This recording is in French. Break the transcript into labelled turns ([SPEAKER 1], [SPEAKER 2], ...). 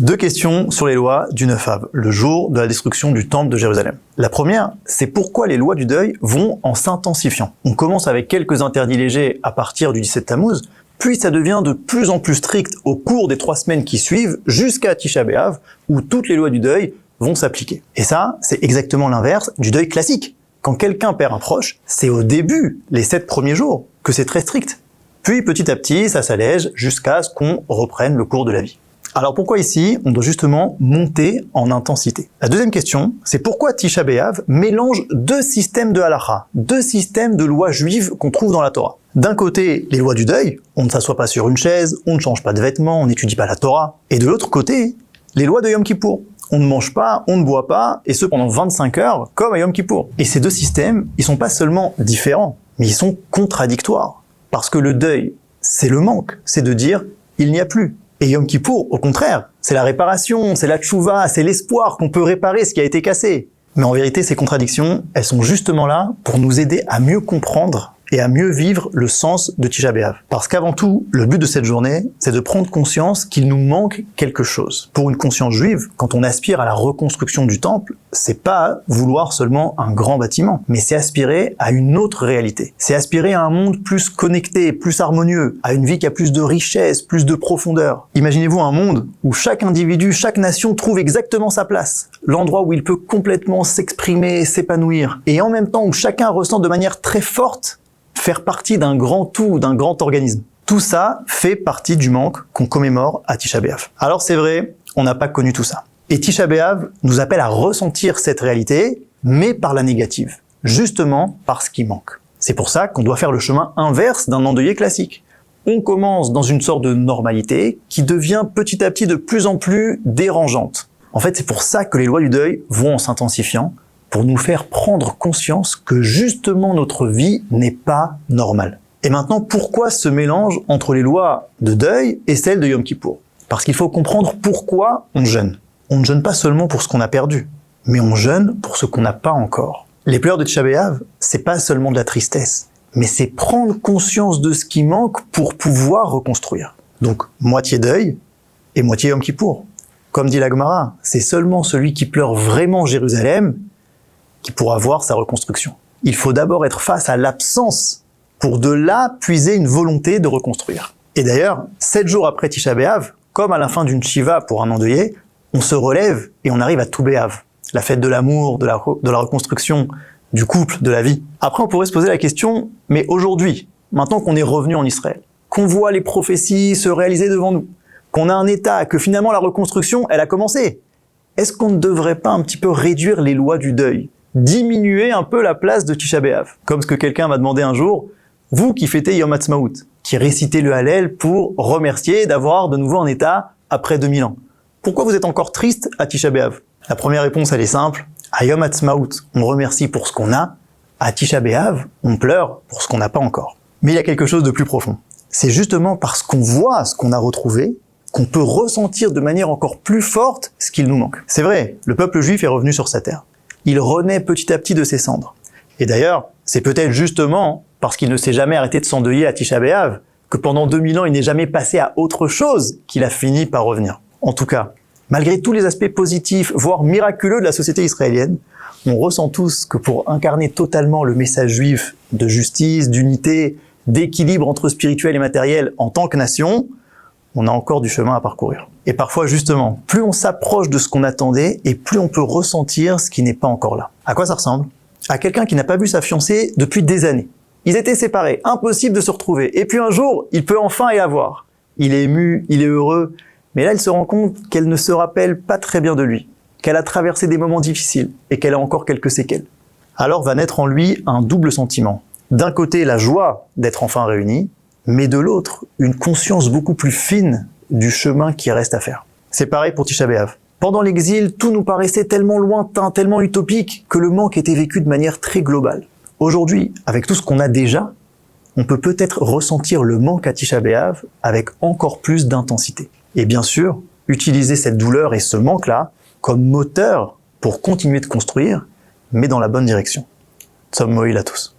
[SPEAKER 1] Deux questions sur les lois du 9 Av, le jour de la destruction du temple de Jérusalem. La première, c'est pourquoi les lois du deuil vont en s'intensifiant. On commence avec quelques interdits légers à partir du 17 Tammuz, puis ça devient de plus en plus strict au cours des 3 semaines qui suivent, jusqu'à Tisha B'Av, où toutes les lois du deuil vont s'appliquer. Et ça, c'est exactement l'inverse du deuil classique. Quand quelqu'un perd un proche, c'est au début, les 7 premiers jours, que c'est très strict. Puis petit à petit, ça s'allège jusqu'à ce qu'on reprenne le cours de la vie. Alors pourquoi ici, on doit justement monter en intensité? La deuxième question, c'est pourquoi Tisha B'Av mélange 2 systèmes de halakha, 2 systèmes de lois juives qu'on trouve dans la Torah. D'un côté, les lois du deuil, on ne s'assoit pas sur une chaise, on ne change pas de vêtements, on n'étudie pas la Torah. Et de l'autre côté, les lois de Yom Kippour. On ne mange pas, on ne boit pas, et ce pendant 25 heures, comme à Yom Kippour. Et ces 2 systèmes, ils sont pas seulement différents, mais ils sont contradictoires. Parce que le deuil, c'est le manque, c'est de dire, il n'y a plus. Et Yom Kippour, au contraire, c'est la réparation, c'est la tchouva, c'est l'espoir qu'on peut réparer ce qui a été cassé. Mais en vérité, ces contradictions, elles sont justement là pour nous aider à mieux comprendre et à mieux vivre le sens de Tisha B'Av. Parce qu'avant tout, le but de cette journée, c'est de prendre conscience qu'il nous manque quelque chose. Pour une conscience juive, quand on aspire à la reconstruction du temple, c'est pas vouloir seulement un grand bâtiment, mais c'est aspirer à une autre réalité. C'est aspirer à un monde plus connecté, plus harmonieux, à une vie qui a plus de richesse, plus de profondeur. Imaginez-vous un monde où chaque individu, chaque nation trouve exactement sa place, l'endroit où il peut complètement s'exprimer, s'épanouir, et en même temps où chacun ressent de manière très forte faire partie d'un grand tout, d'un grand organisme. Tout ça fait partie du manque qu'on commémore à Tisha B'Av. Alors c'est vrai, on n'a pas connu tout ça. Et Tisha B'Av nous appelle à ressentir cette réalité, mais par la négative, justement parce qu'il manque. C'est pour ça qu'on doit faire le chemin inverse d'un endeuillé classique. On commence dans une sorte de normalité qui devient petit à petit de plus en plus dérangeante. En fait, c'est pour ça que les lois du deuil vont en s'intensifiant, pour nous faire prendre conscience que justement notre vie n'est pas normale. Et maintenant, pourquoi ce mélange entre les lois de deuil et celles de Yom Kippour? Parce qu'il faut comprendre pourquoi on jeûne. On ne jeûne pas seulement pour ce qu'on a perdu, mais on jeûne pour ce qu'on n'a pas encore. Les pleurs de Tisha B'Av, c'est pas seulement de la tristesse, mais c'est prendre conscience de ce qui manque pour pouvoir reconstruire. Donc, moitié deuil et moitié Yom Kippour. Comme dit la Gemara, c'est seulement celui qui pleure vraiment Jérusalem qui pourra voir sa reconstruction. Il faut d'abord être face à l'absence pour de là puiser une volonté de reconstruire. Et d'ailleurs, 7 jours après Tisha B'Av, comme à la fin d'une shiva pour un endeuillé, on se relève et on arrive à Tu B'Av, la fête de l'amour, de la reconstruction, du couple, de la vie. Après, on pourrait se poser la question, mais aujourd'hui, maintenant qu'on est revenu en Israël, qu'on voit les prophéties se réaliser devant nous, qu'on a un état, que finalement la reconstruction, elle a commencé, est-ce qu'on ne devrait pas un petit peu réduire les lois du deuil? Diminuer un peu la place de Tisha B'Av. Comme ce que quelqu'un m'a demandé un jour, vous qui fêtez Yom Ha'atzmaut, qui récitez le Hallel pour remercier d'avoir de nouveau un état après 2000 ans. Pourquoi vous êtes encore triste à Tisha B'Av? La première réponse, elle est simple. À Yom Ha'atzmaut, on remercie pour ce qu'on a. À Tisha B'Av, on pleure pour ce qu'on n'a pas encore. Mais il y a quelque chose de plus profond. C'est justement parce qu'on voit ce qu'on a retrouvé qu'on peut ressentir de manière encore plus forte ce qu'il nous manque. C'est vrai, le peuple juif est revenu sur sa terre. Il renaît petit à petit de ses cendres. Et d'ailleurs, c'est peut-être justement parce qu'il ne s'est jamais arrêté de s'endeuiller à Tisha B'Av que pendant 2000 ans, il n'est jamais passé à autre chose qu'il a fini par revenir. En tout cas, malgré tous les aspects positifs, voire miraculeux de la société israélienne, on ressent tous que pour incarner totalement le message juif de justice, d'unité, d'équilibre entre spirituel et matériel en tant que nation, on a encore du chemin à parcourir. Et parfois, justement, plus on s'approche de ce qu'on attendait, et plus on peut ressentir ce qui n'est pas encore là. À quoi ça ressemble? À quelqu'un qui n'a pas vu sa fiancée depuis des années. Ils étaient séparés, impossible de se retrouver. Et puis un jour, il peut enfin y la voir. Il est ému, il est heureux, mais là, il se rend compte qu'elle ne se rappelle pas très bien de lui, qu'elle a traversé des moments difficiles, et qu'elle a encore quelques séquelles. Alors va naître en lui un double sentiment. D'un côté, la joie d'être enfin réunis, mais de l'autre, une conscience beaucoup plus fine du chemin qui reste à faire. C'est pareil pour Tisha B'Av. Pendant l'exil, tout nous paraissait tellement lointain, tellement utopique, que le manque était vécu de manière très globale. Aujourd'hui, avec tout ce qu'on a déjà, on peut peut-être ressentir le manque à Tisha B'Av avec encore plus d'intensité. Et bien sûr, utiliser cette douleur et ce manque-là comme moteur pour continuer de construire, mais dans la bonne direction. Tzom Moïl à tous.